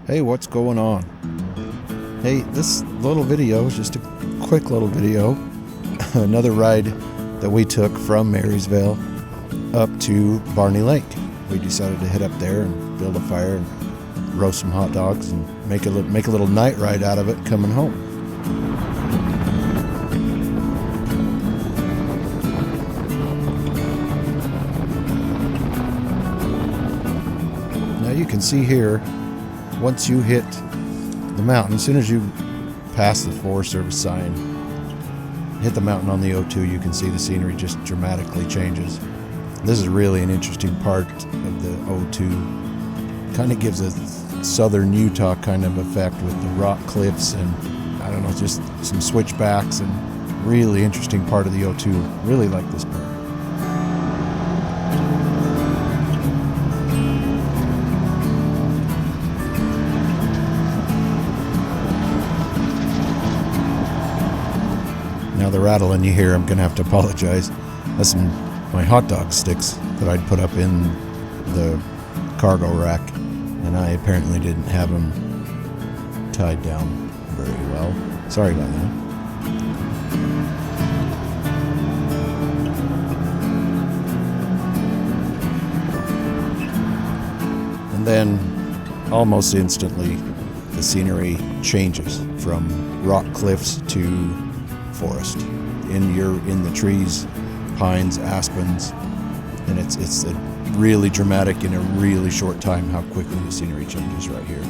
Hey, what's going on? Hey, this little video is just a quick little video. Another ride that we took from Marysville up to Barney Lake. We decided to head up there and build a fire and roast some hot dogs and make a little night ride out of it coming home. Now you can see here, once you hit the mountain, as soon as you pass the Forest Service sign, hit the mountain on the O2, you can see the scenery just dramatically changes. This is really an interesting part of the O2. Kind of gives a southern Utah kind of effect with the rock cliffs and, I don't know, just some switchbacks, and really interesting part of the O2. Really like this part. Now the rattling you hear, I'm going to have to apologize. That's my hot dog sticks that I'd put up in the cargo rack, and I apparently didn't have them tied down very well. Sorry about that. And then almost instantly the scenery changes from rock cliffs to forest. In the trees, pines, aspens, and it's a really dramatic in a really short time how quickly the scenery changes right here.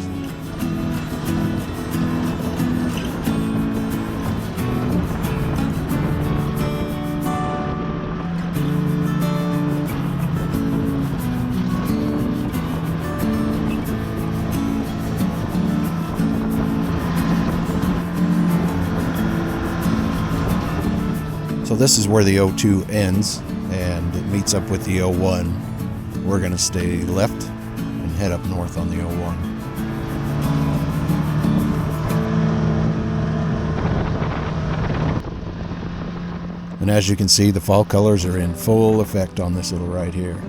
So this is where the O2 ends, and it meets up with the O1. We're going to stay left and head up north on the O1. And as you can see, the fall colors are in full effect on this little ride here.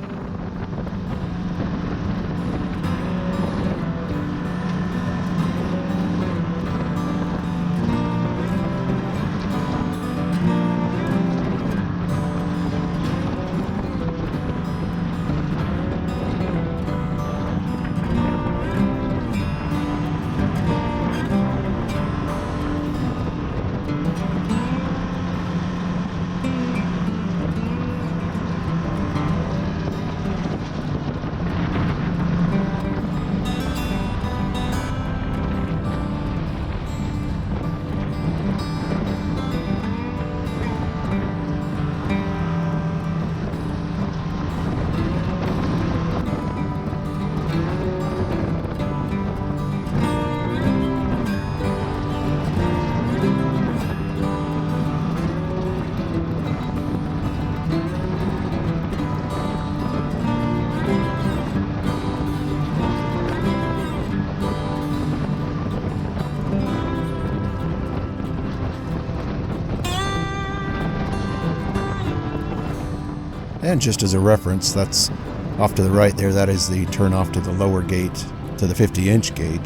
And just as a reference, that's off to the right there, that is the turn off to the lower gate, to the 50-inch gate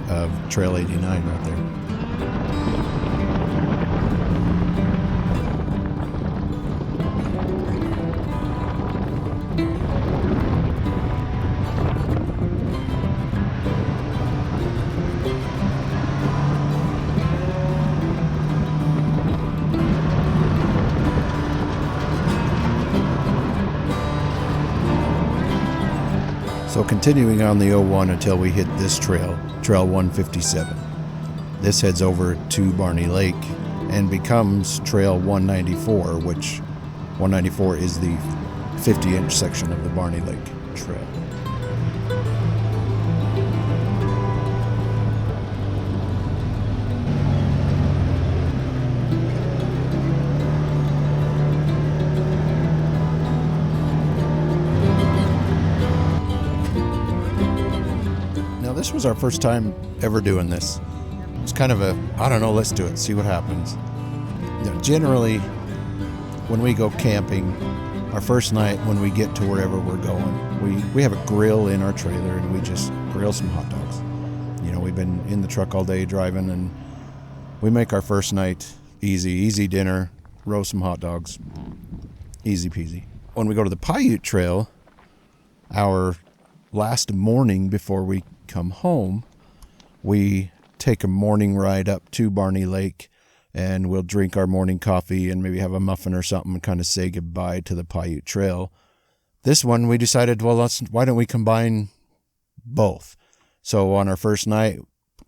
of Trail 89 right there. So continuing on the O1 until we hit this trail, Trail 157. This heads over to Barney Lake and becomes Trail 194, which 194 is the 50-inch section of the Barney Lake Trail. This was our first time ever doing this. It's kind of I don't know, let's do it, see what happens. Generally, when we go camping, our first night when we get to wherever we're going, we have a grill in our trailer and we just grill some hot dogs. You know, we've been in the truck all day driving, and we make our first night easy dinner, roast some hot dogs, easy peasy. When we go to the Paiute Trail, our last morning before we come home, we take a morning ride up to Barney Lake, and we'll drink our morning coffee and maybe have a muffin or something and kind of say goodbye to the Paiute Trail. This one, we decided, well, why don't we combine both? So on our first night,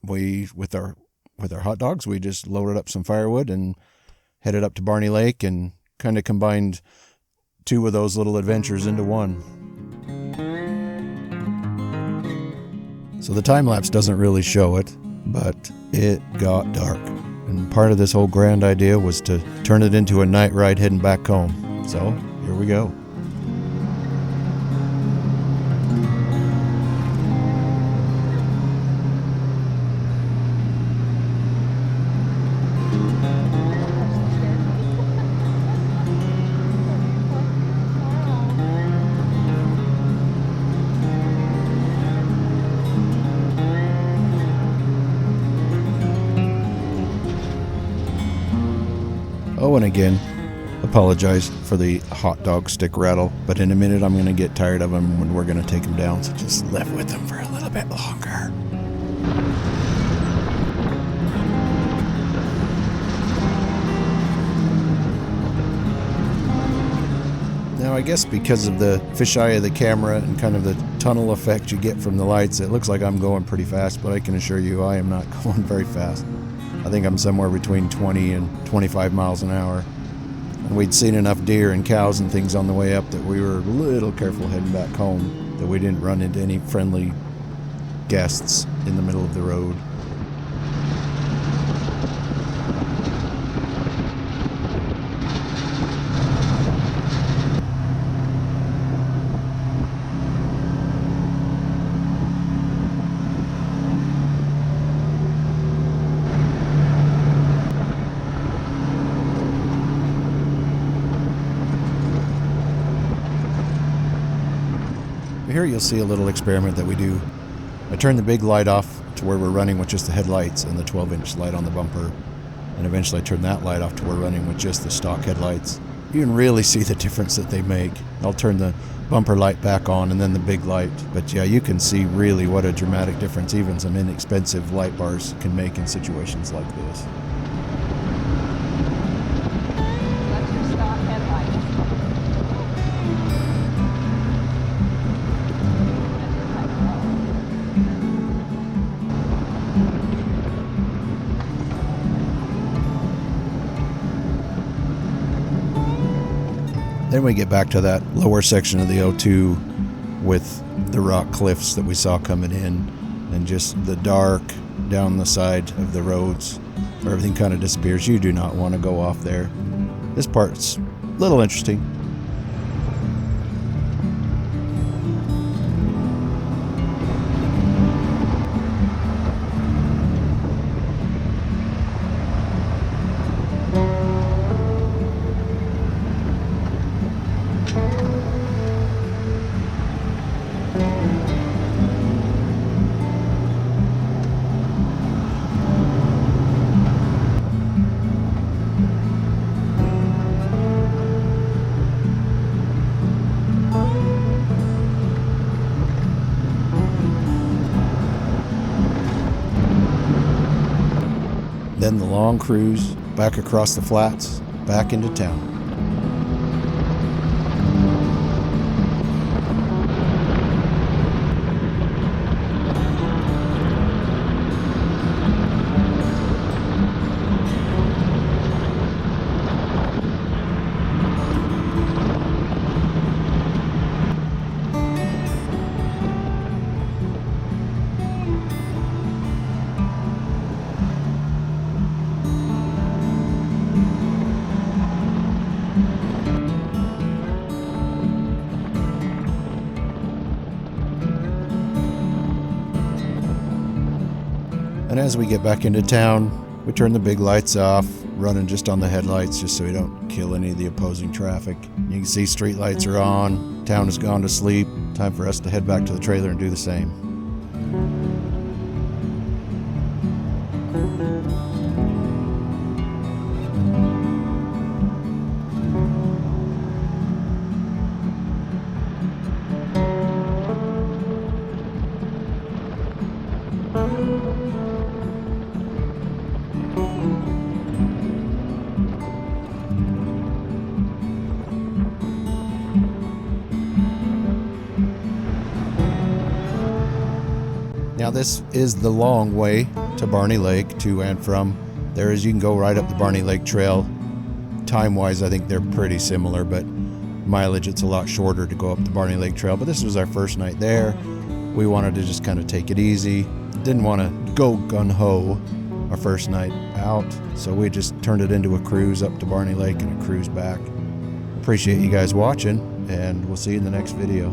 with our hot dogs, we just loaded up some firewood and headed up to Barney Lake and kind of combined two of those little adventures into one. So the time lapse doesn't really show it, but it got dark. And part of this whole grand idea was to turn it into a night ride heading back home. So here we go. Oh, and again, apologize for the hot dog stick rattle, but in a minute I'm going to get tired of them when we're going to take them down, so just live with them for a little bit longer. Now, I guess because of the fisheye of the camera and kind of the tunnel effect you get from the lights, it looks like I'm going pretty fast, but I can assure you I am not going very fast. I think I'm somewhere between 20 and 25 miles an hour. And we'd seen enough deer and cows and things on the way up that we were a little careful heading back home, that we didn't run into any friendly guests in the middle of the road. Here you'll see a little experiment that we do. I turn the big light off to where we're running with just the headlights and the 12-inch light on the bumper, and eventually I turn that light off to where we're running with just the stock headlights. You can really see the difference that they make. I'll turn the bumper light back on and then the big light, but yeah, you can see really what a dramatic difference even some inexpensive light bars can make in situations like this. That's your stock headlight. Then we get back to that lower section of the O2 with the rock cliffs that we saw coming in and just the dark down the side of the roads where everything kind of disappears. You do not want to go off there. This part's a little interesting. Then the long cruise back across the flats, back into town. And as we get back into town, we turn the big lights off, running just on the headlights just so we don't kill any of the opposing traffic. You can see street lights are on, town has gone to sleep. Time for us to head back to the trailer and do the same. this is the long way to Barney Lake, to and from. You can go right up the Barney Lake Trail. Time-wise, I think they're pretty similar, but mileage, it's a lot shorter to go up the Barney Lake Trail. But this was our first night there. We wanted to just kind of take it easy. Didn't want to go gung-ho our first night out, so we just turned it into a cruise up to Barney Lake and a cruise back. Appreciate you guys watching, and we'll see you in the next video.